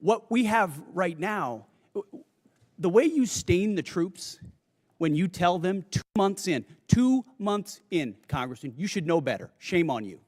What we have right now, the way you stain the troops when you tell them 2 months in, Congressman, you should know better. Shame on you.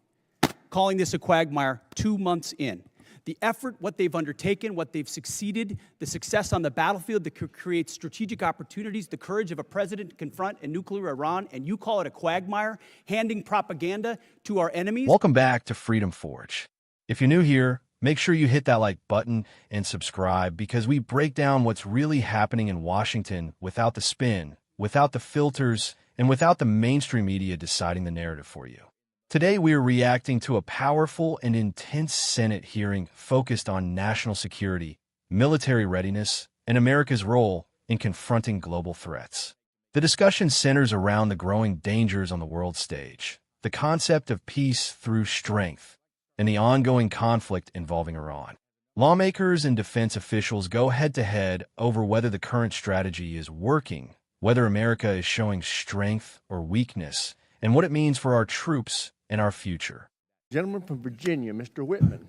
Calling this a quagmire 2 months in. The effort, what they've undertaken, what they've succeeded, the success on the battlefield that could create strategic opportunities, the courage of a president to confront a nuclear Iran, and you call it a quagmire, handing propaganda to our enemies? Welcome back to Freedom Forge. If you're new here, make sure you hit that like button and subscribe because we break down what's really happening in Washington without the spin, without the filters, and without the mainstream media deciding the narrative for you. Today, we are reacting to a powerful and intense Senate hearing focused on national security, military readiness, and America's role in confronting global threats. The discussion centers around the growing dangers on the world stage, the concept of peace through strength, and the ongoing conflict involving Iran. Lawmakers and defense officials go head-to-head over whether the current strategy is working, whether America is showing strength or weakness, and what it means for our troops and our future. Gentleman from Virginia, Mr. Whitman.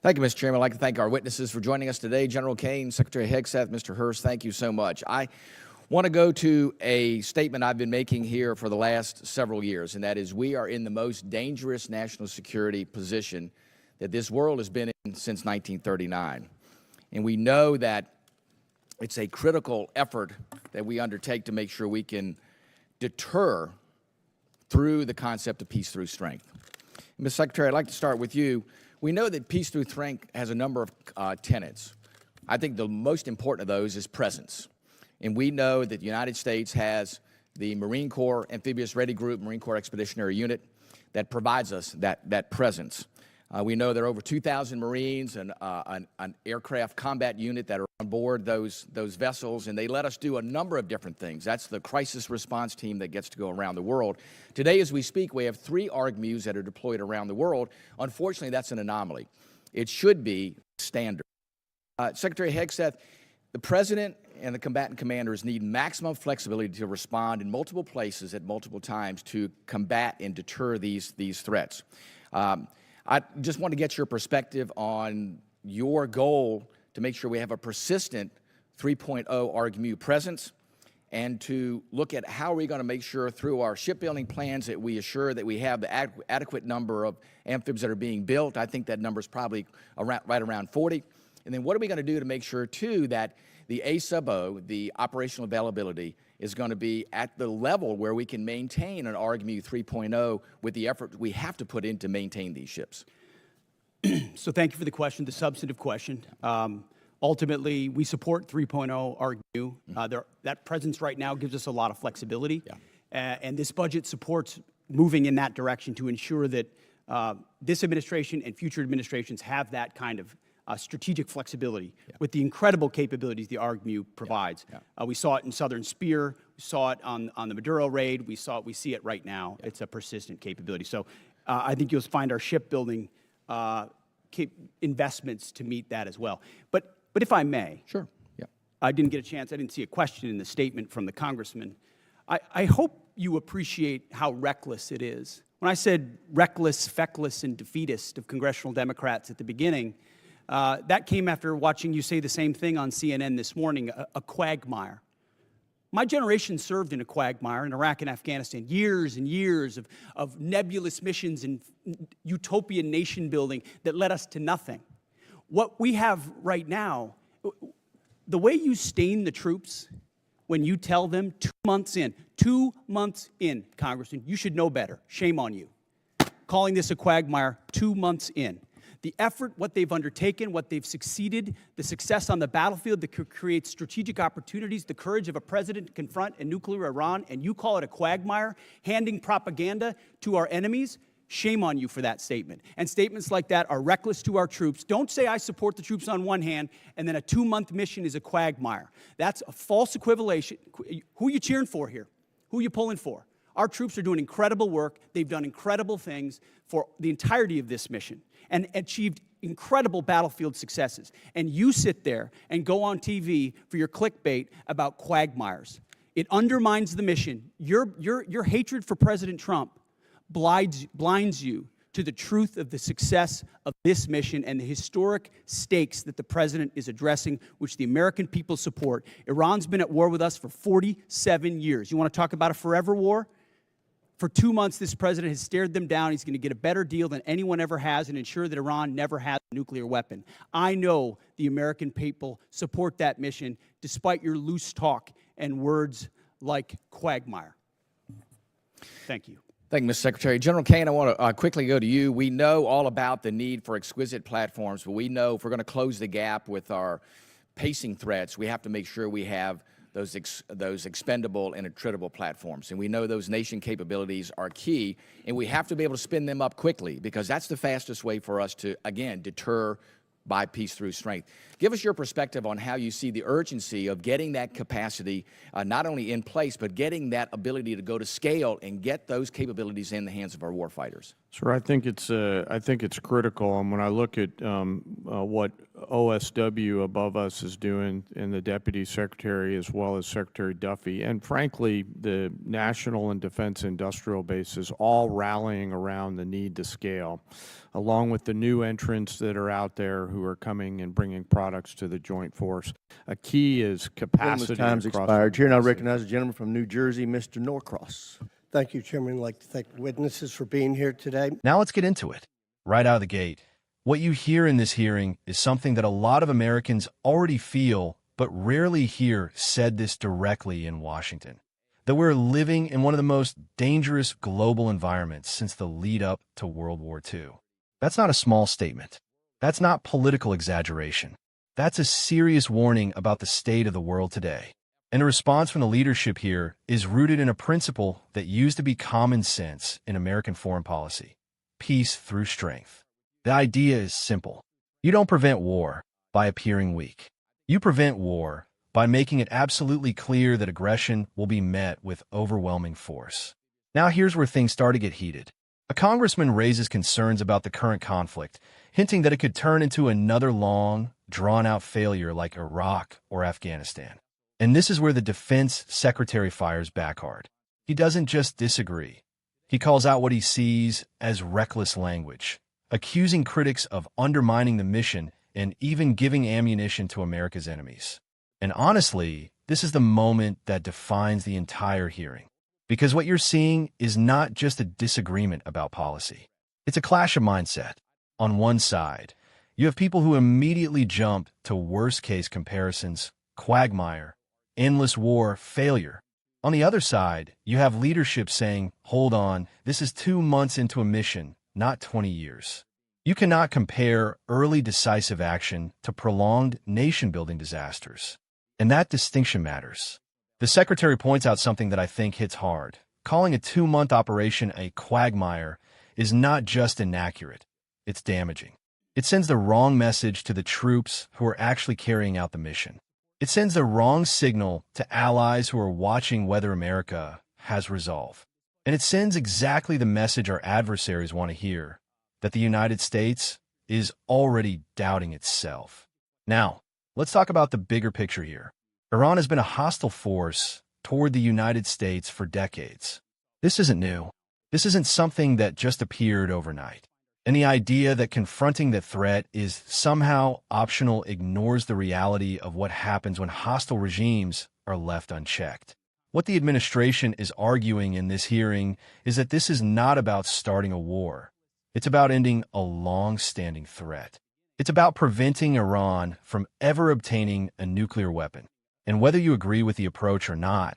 Thank you, Mr. Chairman. I'd like to thank our witnesses for joining us today. General Kane, Secretary Hegseth, Mr. Hurst, thank you so much. I want to go to a statement I've been making here for the last several years, and that is we are in the most dangerous national security position that this world has been in since 1939. And we know that it's a critical effort that we undertake to make sure we can deter through the concept of peace through strength. Ms. Secretary, I'd like to start with you. We know that peace through strength has a number of tenets. I think the most important of those is presence. And we know that the United States has the Marine Corps Amphibious Ready Group, Marine Corps Expeditionary Unit, that provides us that presence. We know there are over 2,000 Marines and an aircraft combat unit that are on board those vessels, and they let us do a number of different things. That's the crisis response team that gets to go around the world. Today, as we speak, we have 3 ARGMUs that are deployed around the world. Unfortunately, that's an anomaly. It should be standard. Secretary Hegseth, the President and the combatant commanders need maximum flexibility to respond in multiple places at multiple times to combat and deter these threats. I just want to get your perspective on your goal to make sure we have a persistent 3.0 ARGMU presence and to look at how we're going to make sure through our shipbuilding plans that we assure that we have the adequate number of amphibs that are being built. I think that number is probably right around 40. And then what are we going to do to make sure, too, that the A-sub-O, the operational availability, is going to be at the level where we can maintain an ARGMU 3.0 with the effort we have to put in to maintain these ships? So thank you for the question, the substantive question. Ultimately, we support 3.0 ARGMU. That presence right now gives us a lot of flexibility. Yeah. And this budget supports moving in that direction to ensure that this administration and future administrations have that kind of strategic flexibility with the incredible capabilities the ARGMU provides. We saw it in Southern Spear. We saw it on the Maduro raid. We see it right now. It's a persistent capability. So I think you'll find our shipbuilding investments to meet that as well. But if I may, sure. Yeah. I didn't get a chance. I didn't see a question in the statement from the congressman. I hope you appreciate how reckless it is. When I said reckless, feckless, and defeatist of congressional Democrats at the beginning, that came after watching you say the same thing on CNN this morning, a quagmire. My generation served in a quagmire in Iraq and Afghanistan, years and years of nebulous missions and utopian nation building that led us to nothing. What we have right now, the way you stain the troops when you tell them 2 months in, Congressman, you should know better. Shame on you. Calling this a quagmire 2 months in. The effort, what they've undertaken, what they've succeeded, the success on the battlefield that could create strategic opportunities, the courage of a president to confront a nuclear Iran, and you call it a quagmire, handing propaganda to our enemies, shame on you for that statement. And statements like that are reckless to our troops. Don't say I support the troops on one hand, and then a 2-month mission is a quagmire. That's a false equivalation. Who are you cheering for here? Who are you pulling for? Our troops are doing incredible work. They've done incredible things for the entirety of this mission and achieved incredible battlefield successes. And you sit there and go on TV for your clickbait about quagmires. It undermines the mission. Your hatred for President Trump blinds you to the truth of the success of this mission and the historic stakes that the president is addressing, which the American people support. Iran's been at war with us for 47 years. You want to talk about a forever war? For 2 months, this president has stared them down. He's going to get a better deal than anyone ever has and ensure that Iran never has a nuclear weapon. I know the American people support that mission, despite your loose talk and words like quagmire. Thank you. Thank you, Mr. Secretary. General Kane, I want to quickly go to you. We know all about the need for exquisite platforms, but we know if we're going to close the gap with our pacing threats, we have to make sure we have those expendable and attritable platforms. And we know those nation capabilities are key, and we have to be able to spin them up quickly because that's the fastest way for us to, again, deter by peace through strength. Give us your perspective on how you see the urgency of getting that capacity not only in place, but getting that ability to go to scale and get those capabilities in the hands of our warfighters. Sir, I think it's critical. And when I look at what OSW above us is doing, and the Deputy Secretary as well as Secretary Duffy, and frankly, the national and defense industrial bases all rallying around the need to scale, along with the new entrants that are out there who are coming and bringing products to the joint force. A key is capacity. Time's expired. Here, and I recognize the gentleman from New Jersey, Mr. Norcross. Thank you, Chairman. I'd like to thank the witnesses for being here today. Now let's get into it. Right out of the gate, what you hear in this hearing is something that a lot of Americans already feel, but rarely hear said this directly in Washington. That we're living in one of the most dangerous global environments since the lead up to World War II. That's not a small statement. That's not political exaggeration. That's a serious warning about the state of the world today. And the response from the leadership here is rooted in a principle that used to be common sense in American foreign policy: peace through strength. The idea is simple. You don't prevent war by appearing weak. You prevent war by making it absolutely clear that aggression will be met with overwhelming force. Now here's where things start to get heated. A congressman raises concerns about the current conflict, hinting that it could turn into another long, drawn-out failure like Iraq or Afghanistan. And this is where the defense secretary fires back hard. He doesn't just disagree. He calls out what he sees as reckless language, accusing critics of undermining the mission and even giving ammunition to America's enemies. And honestly, this is the moment that defines the entire hearing. Because what you're seeing is not just a disagreement about policy. It's a clash of mindset. On one side, you have people who immediately jump to worst-case comparisons, quagmire, endless war, failure. On the other side, you have leadership saying, hold on, this is 2 months into a mission, not 20 years. You cannot compare early decisive action to prolonged nation-building disasters. And that distinction matters. The Secretary points out something that I think hits hard. Calling a 2-month operation a quagmire is not just inaccurate, it's damaging. It sends the wrong message to the troops who are actually carrying out the mission. It sends the wrong signal to allies who are watching whether America has resolve. And it sends exactly the message our adversaries want to hear, that the United States is already doubting itself. Now, let's talk about the bigger picture here. Iran has been a hostile force toward the United States for decades. This isn't new. This isn't something that just appeared overnight. And the idea that confronting the threat is somehow optional ignores the reality of what happens when hostile regimes are left unchecked. What the administration is arguing in this hearing is that this is not about starting a war. It's about ending a long-standing threat. It's about preventing Iran from ever obtaining a nuclear weapon. And whether you agree with the approach or not,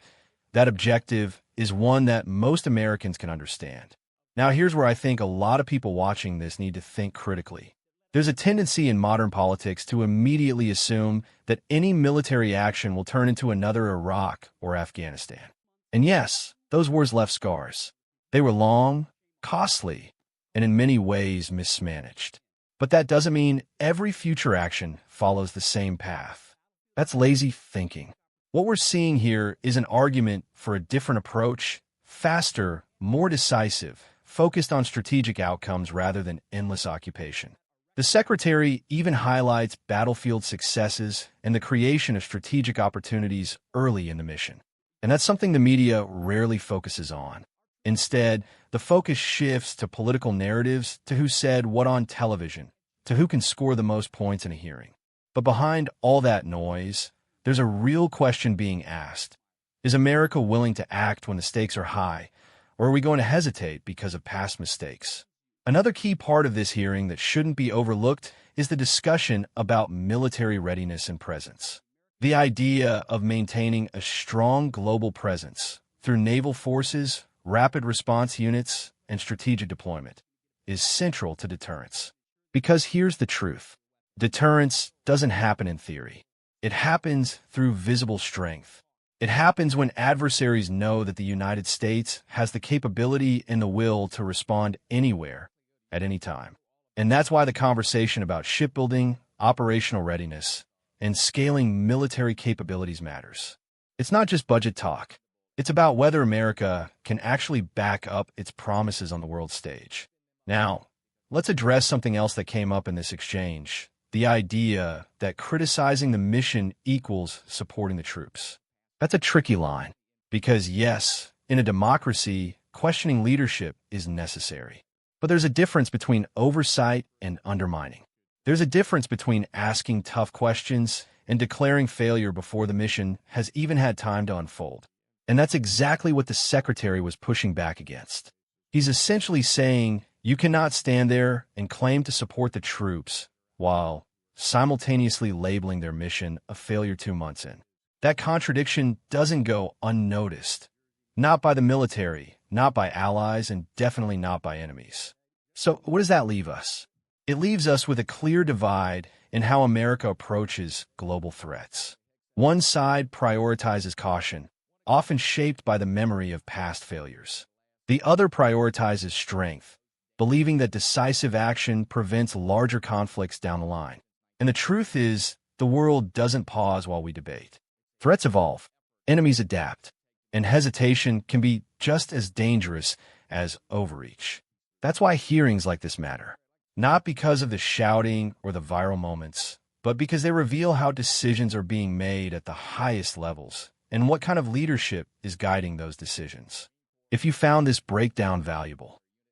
that objective is one that most Americans can understand. Now, here's where I think a lot of people watching this need to think critically. There's a tendency in modern politics to immediately assume that any military action will turn into another Iraq or Afghanistan. And yes, those wars left scars. They were long, costly, and in many ways mismanaged. But that doesn't mean every future action follows the same path. That's lazy thinking. What we're seeing here is an argument for a different approach, faster, more decisive, focused on strategic outcomes rather than endless occupation. The Secretary even highlights battlefield successes and the creation of strategic opportunities early in the mission. And that's something the media rarely focuses on. Instead, the focus shifts to political narratives, to who said what on television, to who can score the most points in a hearing. But behind all that noise, there's a real question being asked. Is America willing to act when the stakes are high, or are we going to hesitate because of past mistakes? Another key part of this hearing that shouldn't be overlooked is the discussion about military readiness and presence. The idea of maintaining a strong global presence through naval forces, rapid response units, and strategic deployment is central to deterrence. Because here's the truth. Deterrence doesn't happen in theory. It happens through visible strength. It happens when adversaries know that the United States has the capability and the will to respond anywhere, at any time. And that's why the conversation about shipbuilding, operational readiness, and scaling military capabilities matters. It's not just budget talk. It's about whether America can actually back up its promises on the world stage. Now, let's address something else that came up in this exchange, the idea that criticizing the mission equals supporting the troops. That's a tricky line, because yes, in a democracy, questioning leadership is necessary. But there's a difference between oversight and undermining. There's a difference between asking tough questions and declaring failure before the mission has even had time to unfold. And that's exactly what the Secretary was pushing back against. He's essentially saying you cannot stand there and claim to support the troops while simultaneously labeling their mission a failure 2 months in. That contradiction doesn't go unnoticed. Not by the military, not by allies, and definitely not by enemies. So what does that leave us? It leaves us with a clear divide in how America approaches global threats. One side prioritizes caution, often shaped by the memory of past failures. The other prioritizes strength, believing that decisive action prevents larger conflicts down the line. And the truth is, the world doesn't pause while we debate. Threats evolve, enemies adapt, and hesitation can be just as dangerous as overreach. That's why hearings like this matter. Not because of the shouting or the viral moments, but because they reveal how decisions are being made at the highest levels and what kind of leadership is guiding those decisions. If you found this breakdown valuable,